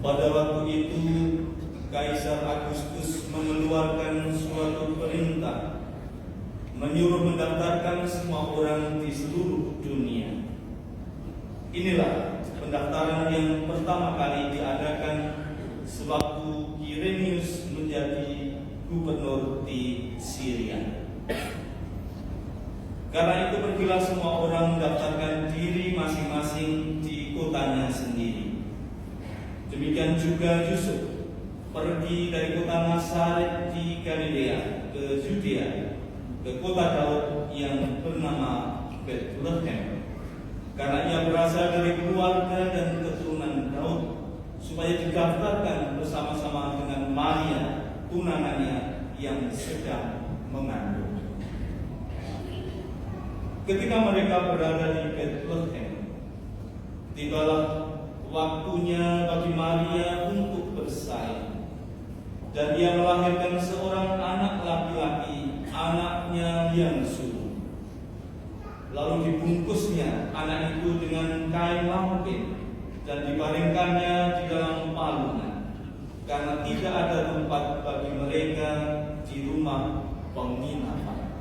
Pada waktu itu Kaisar Agustus mengeluarkan suatu perintah menyuruh mendaftarkan semua orang di seluruh dunia. Inilah pendaftaran yang pertama kali diadakan sewaktu Quirinius menjadi gubernur di Syria. Karena itu pergilah semua orang mendaftarkan diri masing-masing di kotanya sendiri. Demikian juga Yusuf pergi dari kota Nazaret di Galilea ke Yudea, ke kota Daud yang bernama Bethlehem, karena ia berasal dari keluarga dan keturunan Daud, supaya didaftarkan bersama-sama dengan Maria, tunangannya yang sedang mengandung. Ketika mereka berada di Bethlehem, tibalah waktunya bagi Maria untuk bersalin, dan ia melahirkan seorang anak laki-laki, anaknya yang sulung. Lalu dibungkusnya anak itu dengan kain lampin dan dibaringkannya di dalam palungan, karena tidak ada tempat bagi mereka di rumah penginapan.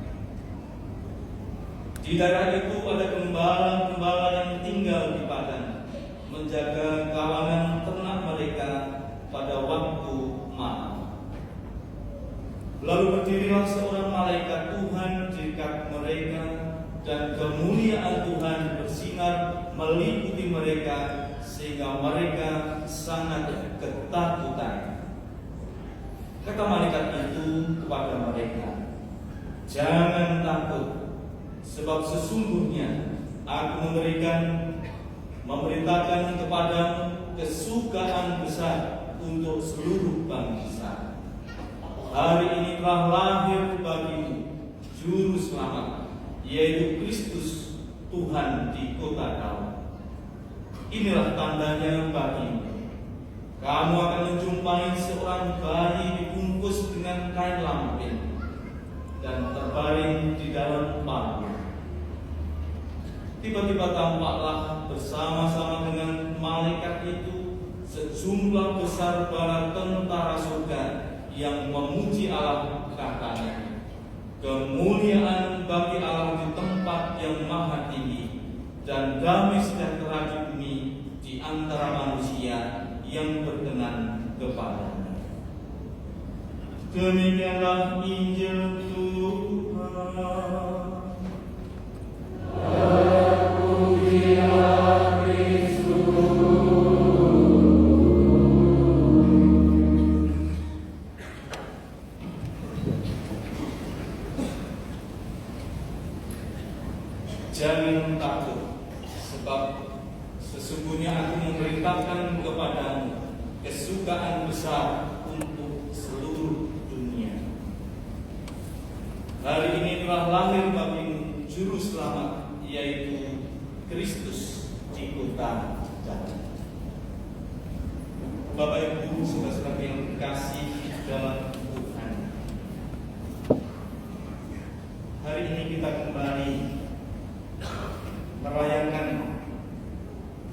Di daerah itu ada gembala-gembala yang tinggal di padang, menjaga kawanan ternak mereka pada waktu malam. Lalu berdirilah seorang malaikat Tuhan di dekat mereka, dan kemuliaan Tuhan bersinar meliputi mereka, sehingga mereka sangat ketakutan. Kata malaikat itu kepada mereka, "Jangan takut, sebab sesungguhnya aku memberitakan kepadamu kesukaan besar untuk seluruh bangsa. Hari ini telah lahir bagimu Juru Selamat, yaitu Kristus Tuhan di kota Daud. Inilah tandanya bagimu. Kamu akan menjumpai seorang bayi dibungkus dengan kain lampin dan terbaring di dalam palungan." Tiba-tiba tampaklah bersama-sama dengan malaikat itu sejumlah besar bala tentara surga yang memuji Allah, katanya, "Kemuliaan bagi Allah di tempat yang maha tinggi, dan damai sejahtera di bumi di antara manusia yang berkenan kepadanya." Demikianlah Injil Tuhan. Jangan takut, sebab sesungguhnya aku memerintahkan kepadamu kesukaan besar untuk seluruh dunia. Hari ini telah lahir bagimu Juru Selamat, yaitu Kristus di kota Daud. Bapak Ibu, saudara-saudara yang terkasih dalam Tuhan, hari ini kita kembali merayakan,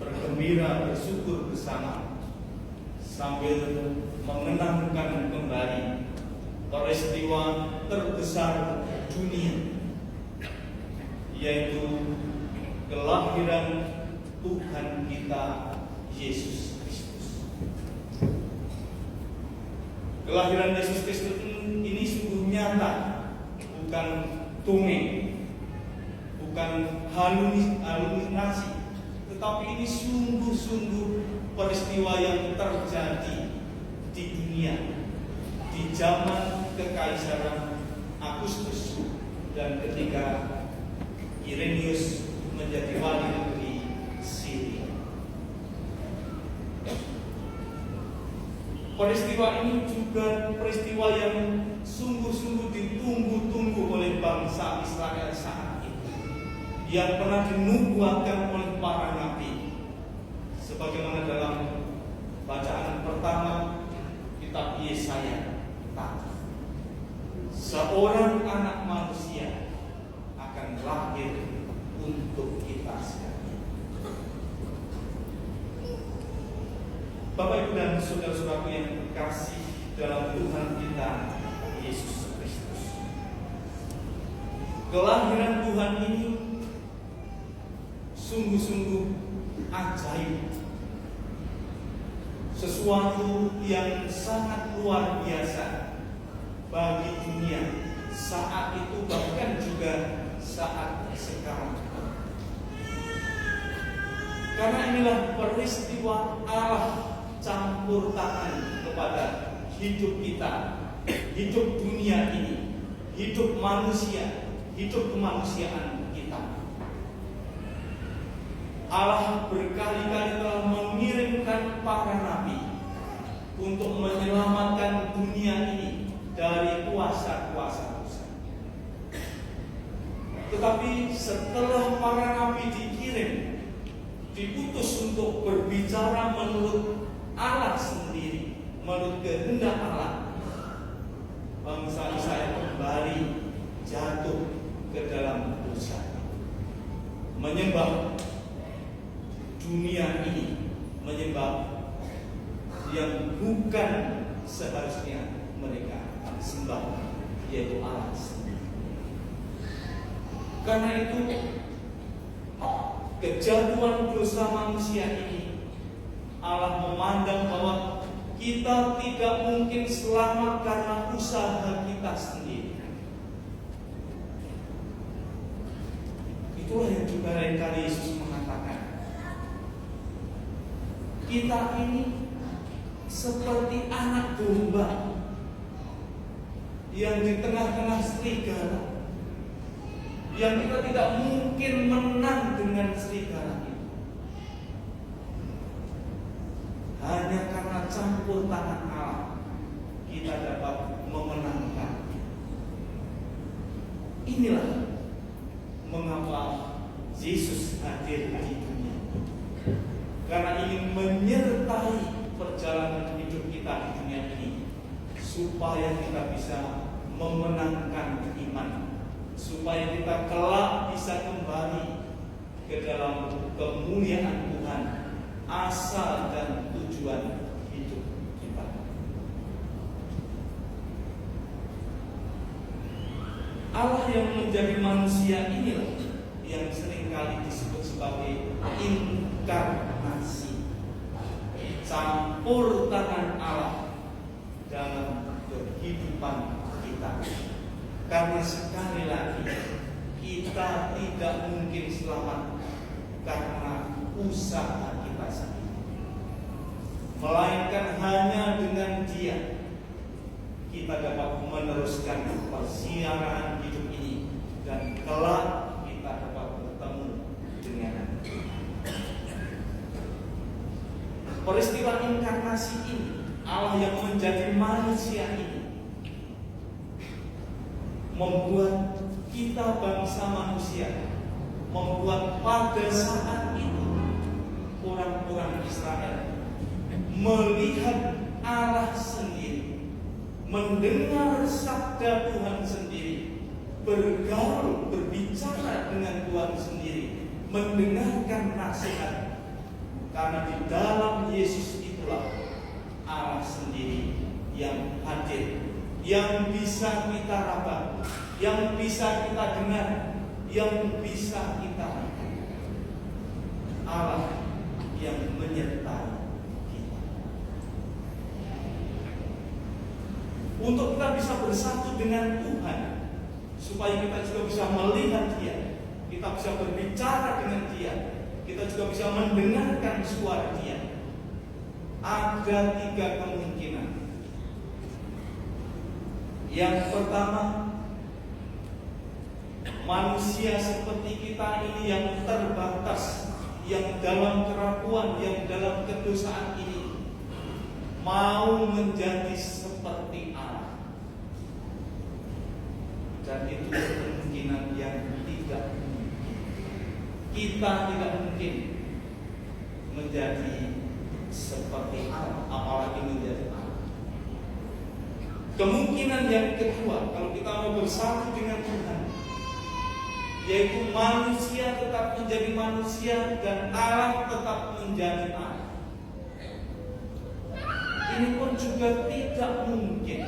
bergembira, bersyukur bersama, sambil mengenangkan kembali peristiwa terbesar dunia, yaitu kelahiran Tuhan kita Yesus Kristus. Kelahiran Yesus Kristus ini sungguh nyata, bukan dongeng, bukan halusinasi, tetapi ini sungguh-sungguh peristiwa yang terjadi di dunia di zaman Kekaisaran Agustus, dan ketika Quirinius menjadi wali negeri Syria. Peristiwa ini juga peristiwa yang sungguh-sungguh ditunggu-tunggu oleh bangsa Israel saat itu, yang pernah dinubuatkan oleh para nabi, sebagaimana dalam bacaan pertama kitab Yesaya. Seorang anak manusia akan lahir untuk kita sekalian. Bapak Ibu dan saudara-saudaraku yang terkasih dalam Tuhan kita Yesus Kristus, kelahiran Tuhan ini sungguh-sungguh ajaib, sesuatu yang sangat luar biasa bagi dunia saat itu, bahkan juga saat sekarang. Karena inilah peristiwa Allah campur tangan kepada hidup kita, hidup dunia ini, hidup manusia, hidup kemanusiaan kita. Allah berkali-kali telah mengirimkan para nabi untuk menyelamatkan dunia ini dari kuasa-kuasa dosa. Tetapi setelah para nabi dikirim, diutus untuk berbicara menurut Allah sendiri, menurut kehendak Allah, bangsa Israel kembali jatuh ke dalam dosa, menyembah dunia ini, menyembah yang bukan seharusnya mereka sembah, yaitu Allah sendiri. Karena itu kejatuhan dosa manusia ini, Allah memandang bahwa kita tidak mungkin selamat karena usaha kita sendiri. Itulah yang juga lain-kali Yesus mengatakan, kita ini seperti anak domba yang di tengah-tengah serigala, yang kita tidak mungkin menang dengan serigala itu. Hanya karena campur tangan Allah kita dapat memenangkan. Inilah mengapa Yesus hadir di dunia, karena ingin menyertai perjalanan hidup kita di dunia ini, supaya kita bisa memenangkan iman, supaya kita kelak bisa kembali ke dalam kemuliaan Tuhan, asal dan tujuan hidup kita. Allah yang menjadi manusia inilah yang seringkali disebut sebagai inkarnasi, campur tangan Allah dalam kehidupan kita. Karena sekali lagi kita tidak mungkin selamat karena usaha kita sendiri, melainkan hanya dengan Dia kita dapat meneruskan persiaran hidup ini, dan kelak kita dapat bertemu dengan peristiwa inkarnasi ini. Allah yang menjadi manusia ini membuat kita bangsa manusia, membuat pada saat itu orang-orang Israel melihat Allah sendiri, mendengar sabda Tuhan sendiri, bergaul, berbicara dengan Tuhan sendiri, mendengarkan nasihat. Karena di dalam Yesus itulah Allah sendiri yang hadir, yang bisa kita raba, yang bisa kita dengar, yang bisa kita lihat. Allah yang menyertai kita, untuk kita bisa bersatu dengan Tuhan, supaya kita juga bisa melihat Dia, kita bisa berbicara dengan Dia, kita juga bisa mendengarkan suara Dia. Ada 3 kemungkinan. Yang pertama, manusia seperti kita ini yang terbatas, yang dalam kerapuan, yang dalam kedosaan ini, mau menjadi seperti Allah. Dan itu kemungkinan yang tidak mungkin. Kita tidak mungkin menjadi seperti Allah, apalagi menjadi Allah. Kemungkinan yang kedua, kalau kita mau bersatu dengan Tuhan, yaitu manusia tetap menjadi manusia dan Allah tetap menjadi Allah. ini pun juga tidak mungkin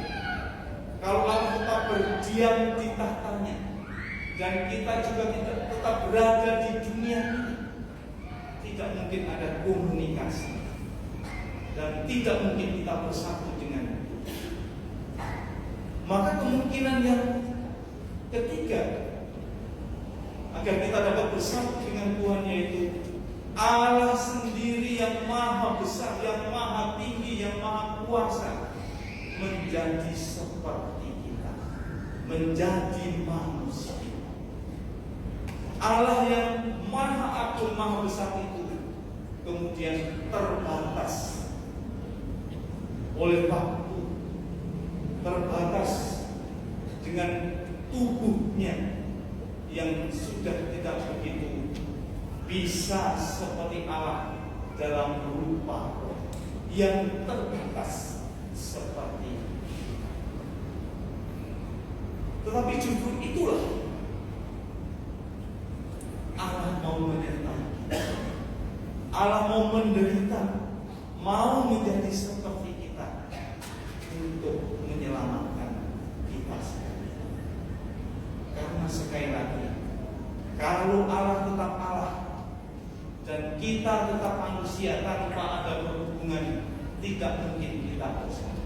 kalau Allah tetap berdiam di tahtanya dan kita juga tidak tetap berada di dunia ini. Tidak mungkin ada komunikasi dan tidak mungkin kita bersatu dengan Dia. Maka kemungkinan yang ketiga agar kita dapat bersatu dengan Tuhan, yaitu Allah sendiri yang maha besar, yang maha tinggi, yang maha kuasa, menjadi seperti kita, menjadi manusia. Allah yang maha agung, maha besar itu kemudian terbatas oleh waktu, terbatas dengan tubuhnya yang sudah tidak begitu bisa seperti Allah dalam rupa yang terbatas seperti itu. Tetapi justru itulah Allah mau menyertai kita. Allah mau menderita, mau menjadi seperti kita untuk menyelamatkan kita sekalian. Karena sekali lagi, kalau Allah tetap Allah dan kita tetap manusia tanpa ada perhubungan, tidak mungkin kita bersama.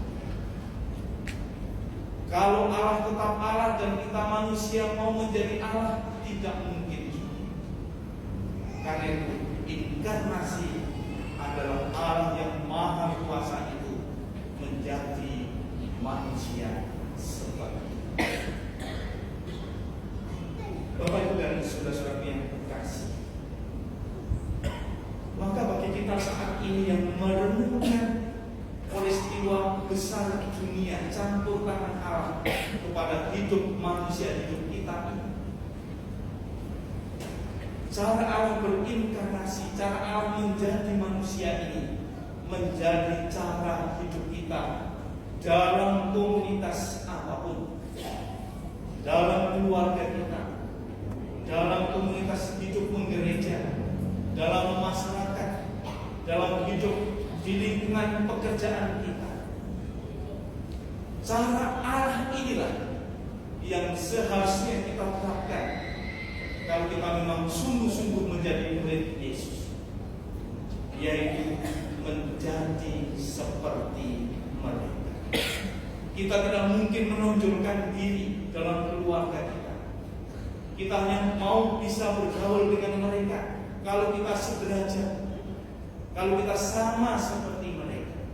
Kalau Allah tetap Allah dan kita manusia mau menjadi Allah, tidak mungkin juga. Karena itu inkarnasi adalah Allah yang maha kuasa itu menjadi manusia seperti itu. Bapak Ibu dan saudara-saudara yang terkasih, maka bagi kita saat ini yang merenungkan peristiwa besar dunia, campur tangan Allah kepada hidup manusia, hidup kita ini, cara Allah berinkarnasi, cara Allah menjadi manusia ini menjadi cara hidup kita dalam komunitas apapun, dalam keluarga kita, dalam komunitas hidup menggereja, dalam masyarakat, dalam hidup di lingkungan pekerjaan kita. Cara Allah inilah yang seharusnya kita terapkan kalau kita memang sungguh-sungguh menjadi murid Yesus, yaitu menjadi seperti mereka. Kita tidak mungkin menonjolkan diri dalam keluarga kita. Kita hanya mau bisa bergaul dengan mereka kalau kita sederajat, kalau kita sama seperti mereka,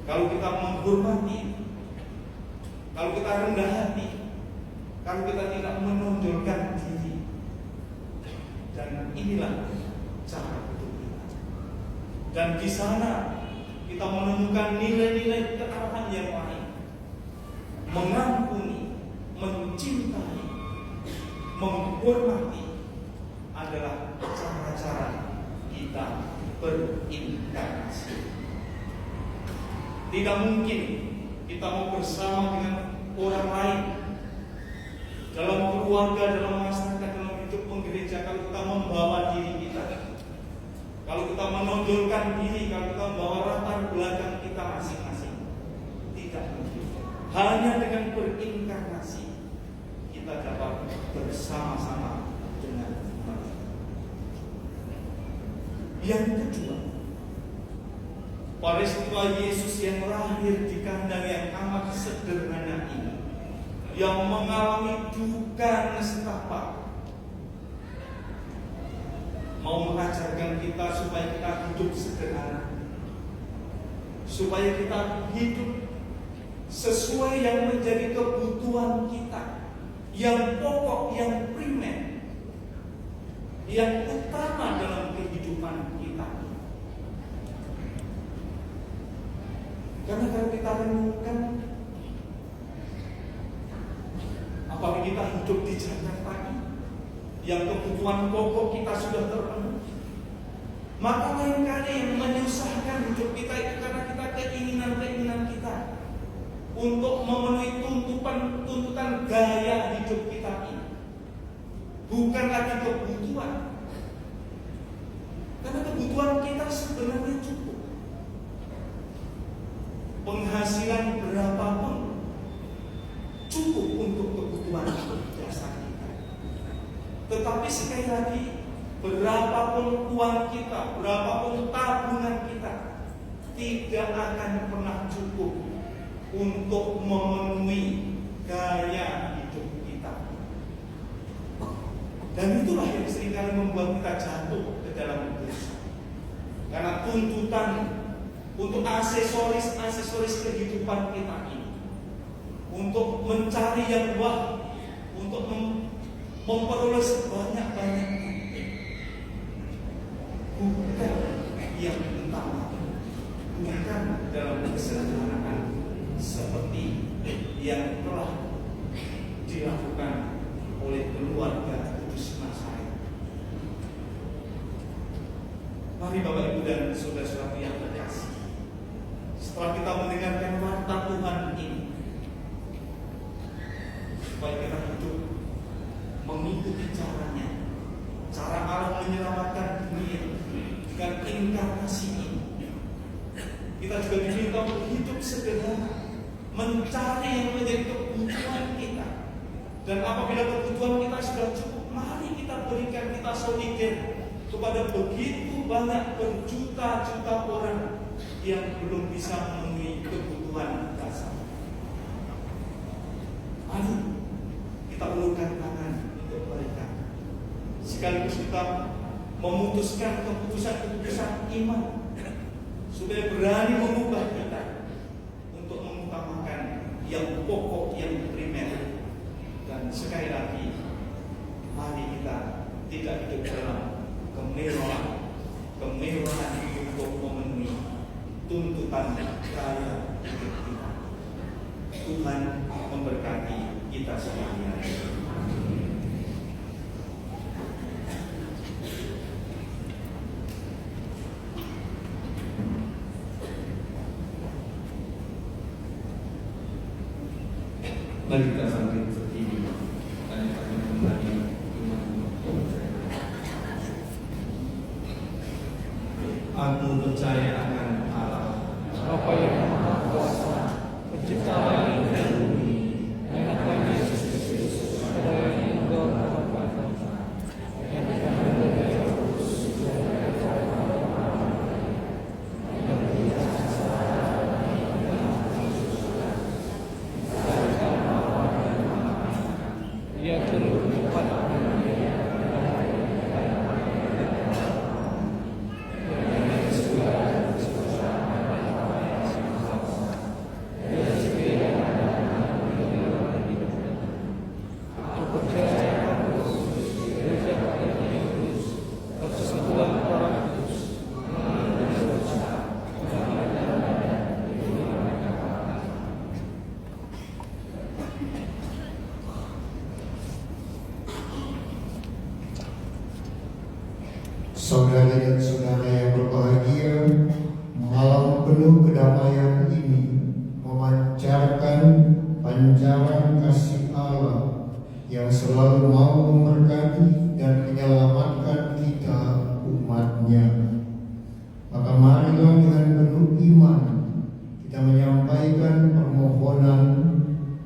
kalau kita menghormati, kalau kita rendah hati, kalau kita tidak menonjolkan diri. Dan inilah cara hidup kita. Dan di sana kita menemukan nilai-nilai kealahan yang lain, mengampuni, mencintai, menghormati adalah cara-cara kita berinkarnasi. Tidak mungkin kita mau bersama dengan orang lain dalam keluarga, dalam masyarakat, dalam hidup penggereja kalau kita membawa diri kita, kalau kita menonjolkan diri, kalau kita membawa latar belakang kita masing-masing. Tidak mungkin. Hanya dengan berinkarnasi kita dapat bersama-sama dengan mereka. Yang kedua, peristiwa Yesus yang lahir di kandang yang amat sederhana ini, yang mengalami duka nestapa, mau mengajarkan kita supaya kita hidup sederhana, supaya kita hidup sesuai yang menjadi kebutuhan kita, yang pokok, yang primer, yang utama dalam kehidupan kita. Karena kalau kita renungkan, apabila kita hidup di Jakarta ini, yang kebutuhan pokok kita sudah terpenuhi, maka lain kali yang menyusahkan hidup kita itu karena kita keinginan-keinginan kita untuk memenuhi tuntutan gaya hidup kita ini, bukan lagi kebutuhan. Karena kebutuhan kita sebenarnya cukup. Tetapi sekali lagi, berapapun uang kita, berapapun tabungan kita, tidak akan pernah cukup untuk memenuhi gaya hidup kita. Dan itulah yang seringkali membuat kita jatuh ke dalam dosa. Karena tuntutan untuk aksesoris kehidupan kita ini, untuk mencari yang wah, untuk memperoleh sebanyak-banyak, bukan yang utama, bukan dalam kesederhanaan seperti yang telah dilakukan oleh keluarga kudus Nazaret. Mari Bapak Ibu dan saudara-saudara yang terkasih, setelah kita mendengarkan warta Tuhan ini, supaya kita hidup mengikuti caranya, cara Allah menyelamatkan dunia dengan inkarnasi ini. Kita juga diminta untuk hidup sederhana, mencari yang menjadi kebutuhan kita. Dan apabila kebutuhan kita sudah cukup, mari kita berikan, kita solidir kepada begitu banyak berjuta-juta orang yang belum bisa memenuhi kebutuhan dasar. Mari kita ulurkan tangan untuk mereka, sekaligus kita memutuskan keputusan-keputusan iman supaya berani mengubah kita untuk mengutamakan yang pokok, yang primer. Dan sekali lagi, mari kita tidak hidup dalam kemewahan untuk memenuhi tuntutan gaya hidup kita. Tuhan memberkati kita sekalian. Mari kita sambil berdiri dan kita kembali iman. Aku percaya akan Allah, Bapa yang Maha Kuasa, Pencipta langit dan bumi, dan akan Yesus Kristus, pada yang Engkau Bapa, yang akan menjadi terus Dia turun cepat Saudara dan saudara yang berbahagia, malam penuh kedamaian ini memancarkan pancaran kasih Allah yang selalu mau memberkati dan menyelamatkan kita umat-Nya. Maka marilah dengan penuh iman kita menyampaikan permohonan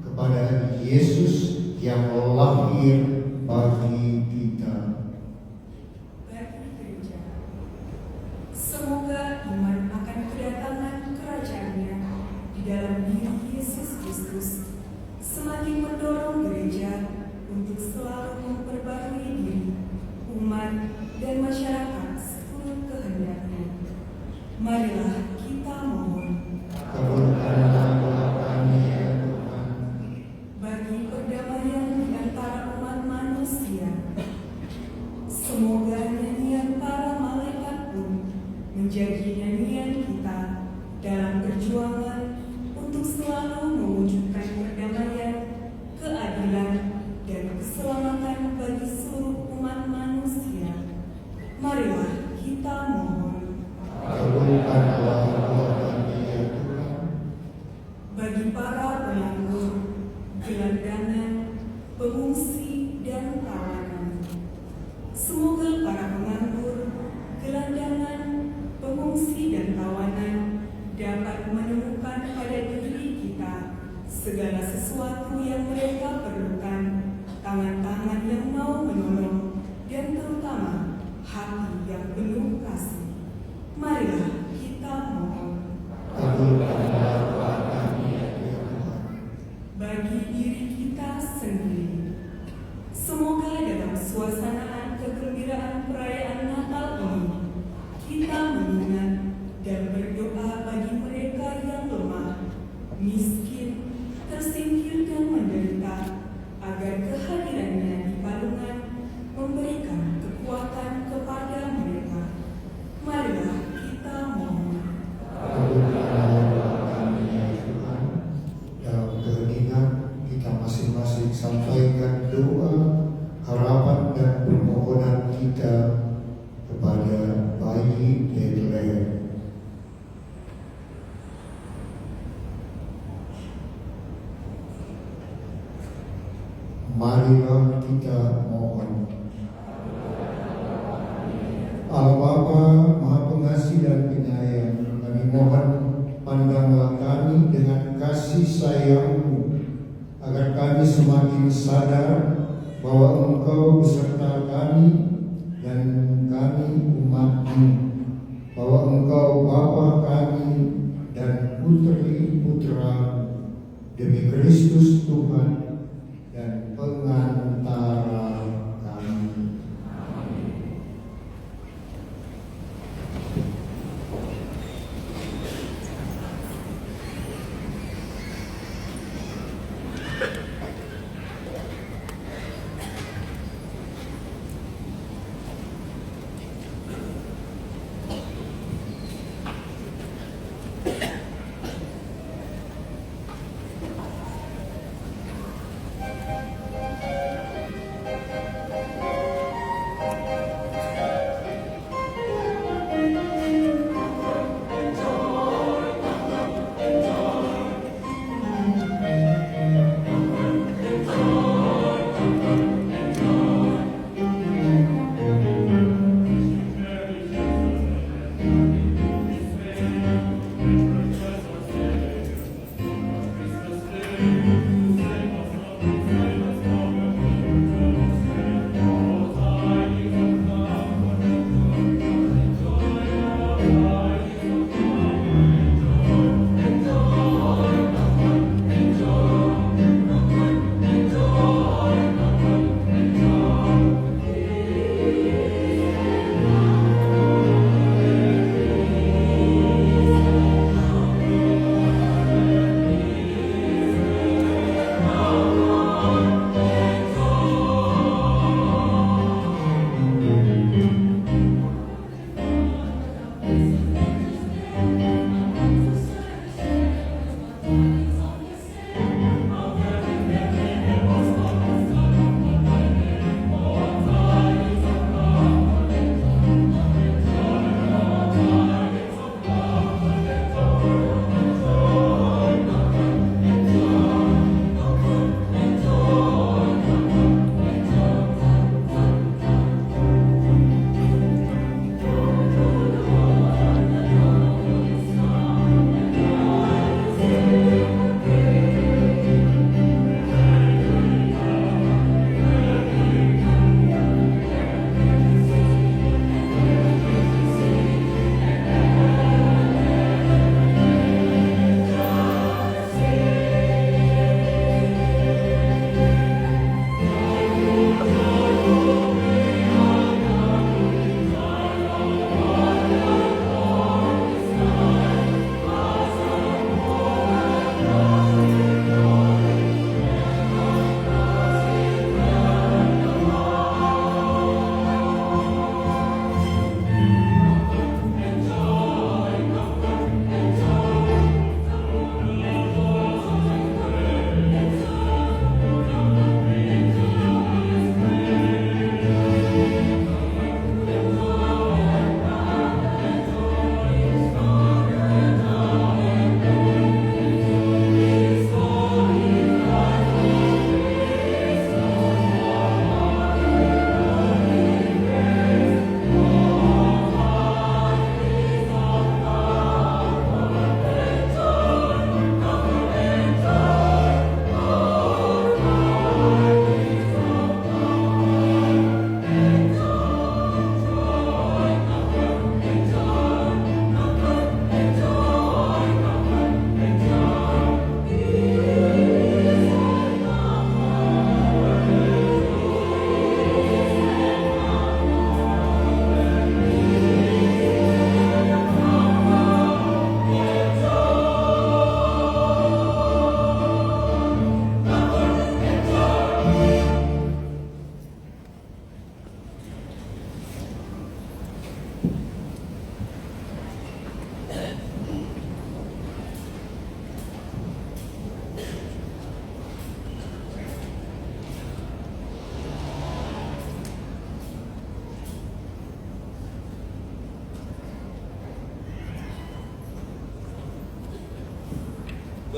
kepada Yesus yang lahir bagi kita. Semoga iman akan kedatangan kerajaan-Nya di dalam diri Yesus Kristus semakin mendorong gereja untuk selalu memperbarui diri, umat, dan masyarakat seturut kehendak-Nya. Marilah kita mohon. Kabulkanlah kami ya Tuhan. Bagi perdamaian di antara umat manusia, semoga nyanyian para malaikat pun menjadi nyanyian kita dalam perjuangan untuk selalu mewujudkan perdamaian, keadilan, dan keselamatan bagi seluruh umat manusia. Marilah kita mohon. Kabulkanlah kami ya Tuhan. Bagi para penganggur, gelandangan, pengungsi, dan tawanan, semoga para penganggur, gelandangan, pengungsi, dan tawanan dapat menemukan pada diri kita segala sesuatu yang mereka perlukan, tangan-tangan yang mau menolong, kesuasanaan kegembiraan perayaan Natal ini, kita mengingat dan berdoa bagi mereka yang lemah, miskin, tersingkir dan menderita, agar kehadirannya di palungan memberikan kekuatan kepada mereka. Marilah kita mohon. Kabulkanlah doa kami ya Tuhan. Dalam keheningan kita masing-masing sampaikan doa, harapan dan permohonan kita kepada bayi Bethlehem. Marilah kita mohon. Allah Bapa Maha Pengasih dan Penyayang, kami mohon pandanglah kami dengan kasih sayang-Mu, agar kami semakin sadar bahwa Engkau beserta kami dan kami umat-Mu, bahwa Engkau Bapa kami dan Putri-Putra demi Kristus Tuhan dan pengantara kami.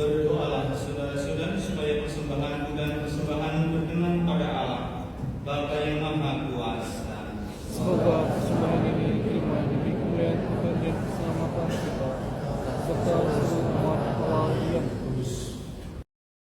Berdoalah saudara-saudara supaya persembahan